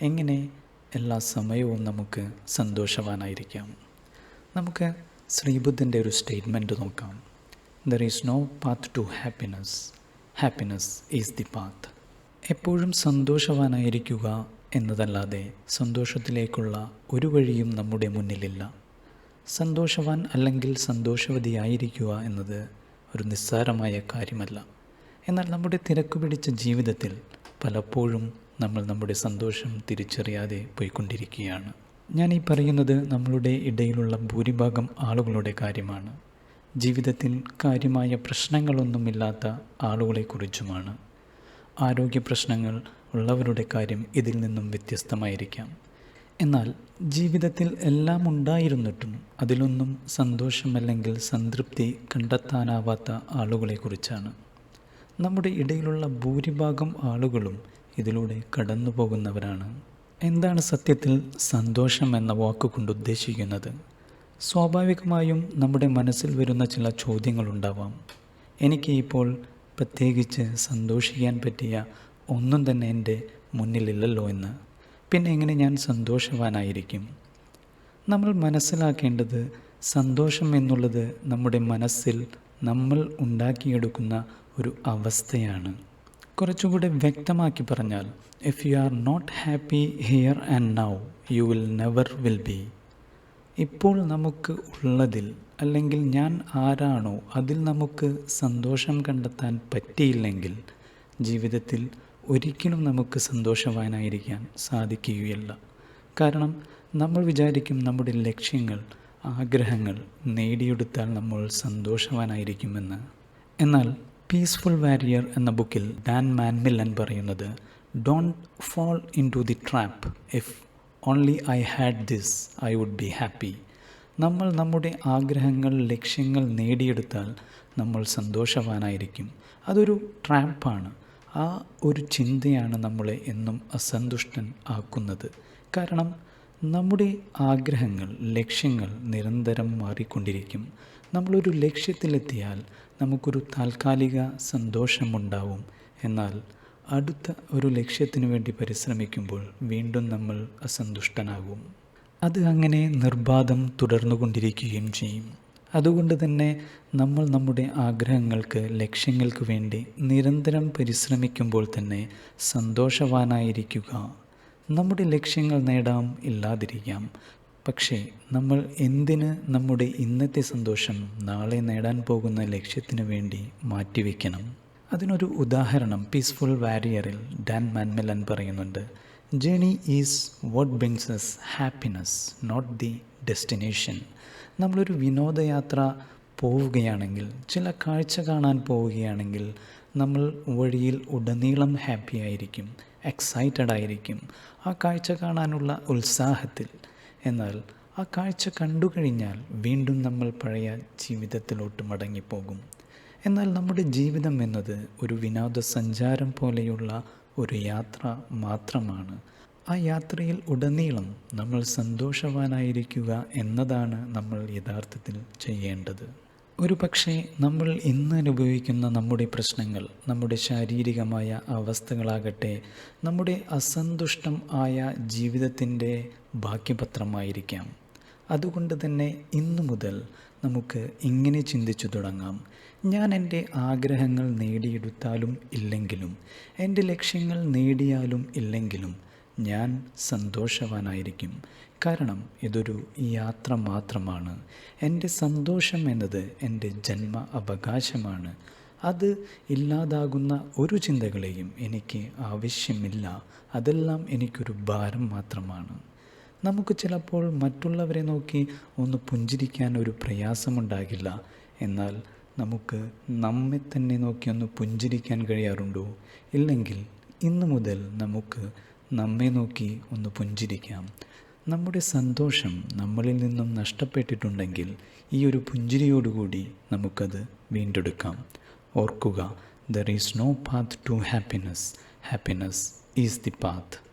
എങ്ങനെ എല്ലാ സമയവും നമുക്ക് സന്തോഷവാനായിരിക്കാം? നമുക്ക് ശ്രീബുദ്ധൻ്റെ ഒരു സ്റ്റേറ്റ്മെൻറ്റ് നോക്കാം. There is no path to happiness, happiness is the path. എപ്പോഴും സന്തോഷവാനായിരിക്കുക എന്നതല്ലാതെ സന്തോഷത്തിലേക്കുള്ള ഒരു വഴിയും നമ്മുടെ മുന്നിലില്ല. സന്തോഷവാൻ അല്ലെങ്കിൽ സന്തോഷവതിയായിരിക്കുക എന്നത് ഒരു നിസ്സാരമായ കാര്യമല്ല. എന്നാൽ നമ്മുടെ തിരക്ക് പിടിച്ച ജീവിതത്തിൽ പലപ്പോഴും നമ്മൾ നമ്മുടെ സന്തോഷം തിരിച്ചറിയാതെ പോയിക്കൊണ്ടിരിക്കുകയാണ്. ഞാൻ ഈ പറയുന്നത് നമ്മളുടെ ഇടയിലുള്ള ഭൂരിഭാഗം ആളുകളുടെ കാര്യമാണ്. ജീവിതത്തിൽ കാര്യമായ പ്രശ്നങ്ങളൊന്നുമില്ലാത്ത ആളുകളെക്കുറിച്ചുമാണ്. ആരോഗ്യ പ്രശ്നങ്ങൾ ഉള്ളവരുടെ കാര്യം ഇതിൽ നിന്നും വ്യത്യസ്തമായിരിക്കാം. എന്നാൽ ജീവിതത്തിൽ എല്ലാം ഉണ്ടായിരുന്നിട്ടും അതിലൊന്നും സന്തോഷമല്ലെങ്കിൽ സംതൃപ്തി കണ്ടെത്താനാവാത്ത ആളുകളെക്കുറിച്ചാണ്. നമ്മുടെ ഇടയിലുള്ള ഭൂരിഭാഗം ആളുകളും ഇതിലൂടെ കടന്നു പോകുന്നവരാണ്. എന്താണ് സത്യത്തിൽ സന്തോഷം എന്ന വാക്കുകൊണ്ട് ഉദ്ദേശിക്കുന്നത്? സ്വാഭാവികമായും നമ്മുടെ മനസ്സിൽ വരുന്ന ചില ചോദ്യങ്ങളുണ്ടാവാം. എനിക്ക് ഇപ്പോൾ പ്രത്യേകിച്ച് സന്തോഷിക്കാൻ പറ്റിയ ഒന്നും തന്നെ എൻ്റെ മുന്നിലില്ലല്ലോ എന്ന്. പിന്നെ എങ്ങനെ ഞാൻ സന്തോഷവാനായിരിക്കും? നമ്മൾ മനസ്സിലാക്കേണ്ടത് സന്തോഷം എന്നുള്ളത് നമ്മുടെ മനസ്സിൽ നമ്മൾ ഉണ്ടാക്കിയെടുക്കുന്ന ഒരു അവസ്ഥയാണ്. കുറച്ചുകൂടെ വ്യക്തമാക്കി പറഞ്ഞാൽ, if you are not happy here and now you will never will be. ഇപ്പോൾ നമുക്ക് ഉള്ളതിൽ അല്ലെങ്കിൽ ഞാൻ ആരാണോ അതിൽ നമുക്ക് സന്തോഷം കണ്ടെത്താൻ പറ്റിയില്ലെങ്കിൽ ജീവിതത്തിൽ ഒരിക്കലും നമുക്ക് സന്തോഷവാനായിരിക്കാൻ സാധിക്കുകയില്ല. കാരണം നമ്മൾ വിചാരിക്കും നമ്മുടെ ലക്ഷ്യങ്ങൾ, ആഗ്രഹങ്ങൾ നേടിയെടുത്താൽ നമ്മൾ സന്തോഷവാനായിരിക്കുമെന്ന്. എന്നാൽ പീസ്ഫുൾ വാരിയർ എന്ന ബുക്കിൽ ഡാൻ മാൻമില്ലൻ പറയുന്നത്, don't fall into the trap. If only I had this I would be happy. നമ്മൾ നമ്മുടെ ആഗ്രഹങ്ങൾ, ലക്ഷ്യങ്ങൾ നേടിയെടുത്താൽ നമ്മൾ സന്തോഷവാനായിരിക്കും. അതൊരു ട്രാപ്പാണ്. ആ ഒരു ചിന്തയാണ് നമ്മളെ എന്നും അസന്തുഷ്ടൻ ആക്കുന്നത്. കാരണം നമ്മുടെ ആഗ്രഹങ്ങൾ, ലക്ഷ്യങ്ങൾ നിരന്തരം മാറിക്കൊണ്ടിരിക്കും. നമ്മളൊരു ലക്ഷ്യത്തിലെത്തിയാൽ നമുക്കൊരു താൽക്കാലിക സന്തോഷമുണ്ടാവും. എന്നാൽ അടുത്ത ഒരു ലക്ഷ്യത്തിനു വേണ്ടി പരിശ്രമിക്കുമ്പോൾ വീണ്ടും നമ്മൾ അസന്തുഷ്ടനാകും. അത് അങ്ങനെ നിർബാധം തുടർന്നുകൊണ്ടിരിക്കുകയും ചെയ്യും. അതുകൊണ്ട് തന്നെ നമ്മൾ നമ്മുടെ ആഗ്രഹങ്ങൾക്ക്, ലക്ഷ്യങ്ങൾക്ക് വേണ്ടി നിരന്തരം പരിശ്രമിക്കുമ്പോൾ തന്നെ സന്തോഷവാനായിരിക്കുക. നമ്മുടെ ലക്ഷ്യങ്ങൾ നേടാം, ഇല്ലാതിരിക്കാം. പക്ഷേ നമ്മൾ എന്തിന് നമ്മുടെ ഇന്നത്തെ സന്തോഷം നാളെ നേടാൻ പോകുന്ന ലക്ഷ്യത്തിനു വേണ്ടി മാറ്റിവെക്കണം? അതിനൊരു ഉദാഹരണം പീസ്ഫുൾ വാരിയറിൽ ഡാൻ മാൻമില്ലൻ പറയുന്നുണ്ട്. Journey is what brings us happiness, not the destination. നമ്മളൊരു വിനോദയാത്ര പോവുകയാണെങ്കിൽ, ചില കാഴ്ച കാണാൻ പോവുകയാണെങ്കിൽ നമ്മൾ വഴിയിൽ ഉടനീളം ഹാപ്പി ആയിരിക്കും, എക്സൈറ്റഡ് ആയിരിക്കും, ആ കാഴ്ച കാണാനുള്ള ഉത്സാഹത്തിൽ. എന്നാൽ ആ കാഴ്ച കണ്ടു കഴിഞ്ഞാൽ വീണ്ടും നമ്മൾ പഴയ ജീവിതത്തിലോട്ട് മടങ്ങിപ്പോകും. എന്നാൽ നമ്മുടെ ജീവിതം എന്നത് ഒരു വിനോദസഞ്ചാരം പോലെയുള്ള ഒരു യാത്ര മാത്രമാണ്. ആ യാത്രയിൽ ഉടനീളം നമ്മൾ സന്തോഷവാനായിരിക്കുക എന്നതാണ് നമ്മൾ യഥാർത്ഥത്തിൽ ചെയ്യേണ്ടത്. ഒരു പക്ഷേ നമ്മൾ ഇന്ന് അനുഭവിക്കുന്ന നമ്മുടെ പ്രശ്നങ്ങൾ, നമ്മുടെ ശാരീരികമായ അവസ്ഥകളാകട്ടെ, നമ്മുടെ അസന്തുഷ്ടം ആയ ജീവിതത്തിൻ്റെ ബാക്കിപത്രമായിരിക്കാം. അതുകൊണ്ട് തന്നെ ഇന്നു മുതൽ നമുക്ക് ഇങ്ങനെ ചിന്തിച്ചു തുടങ്ങാം. ഞാൻ എൻ്റെ ആഗ്രഹങ്ങൾ നേടിയെടുത്താലും ഇല്ലെങ്കിലും, എൻ്റെ ലക്ഷ്യങ്ങൾ നേടിയാലും ഇല്ലെങ്കിലും ഞാൻ സന്തോഷവാനായിരിക്കും. കാരണം ഇതൊരു യാത്ര മാത്രമാണ്. എൻ്റെ സന്തോഷം എന്നത് എൻ്റെ ജന്മ അവകാശമാണ്. അത് ഇല്ലാതാകുന്ന ഒരു ചിന്തകളെയും എനിക്ക് ആവശ്യമില്ല. അതെല്ലാം എനിക്കൊരു ഭാരം മാത്രമാണ്. നമുക്ക് ചിലപ്പോൾ മറ്റുള്ളവരെ നോക്കി ഒന്ന് പുഞ്ചിരിക്കാൻ ഒരു പ്രയാസമുണ്ടാകില്ല. എന്നാൽ നമുക്ക് നമ്മെ തന്നെ നോക്കി ഒന്ന് പുഞ്ചിരിക്കാൻ കഴിയാറുണ്ടോ? ഇല്ലെങ്കിൽ ഇന്നു മുതൽ നമുക്ക് നമ്മെ നോക്കി ഒന്ന് പുഞ്ചിരിക്കാം. നമ്മുടെ സന്തോഷം നമ്മളിൽ നിന്നും നഷ്ടപ്പെട്ടിട്ടുണ്ടെങ്കിൽ ഈ ഒരു പുഞ്ചിരിയോടുകൂടി നമുക്കത് വീണ്ടെടുക്കാം. ഓർക്കുക, there is no path to happiness, happiness is the path.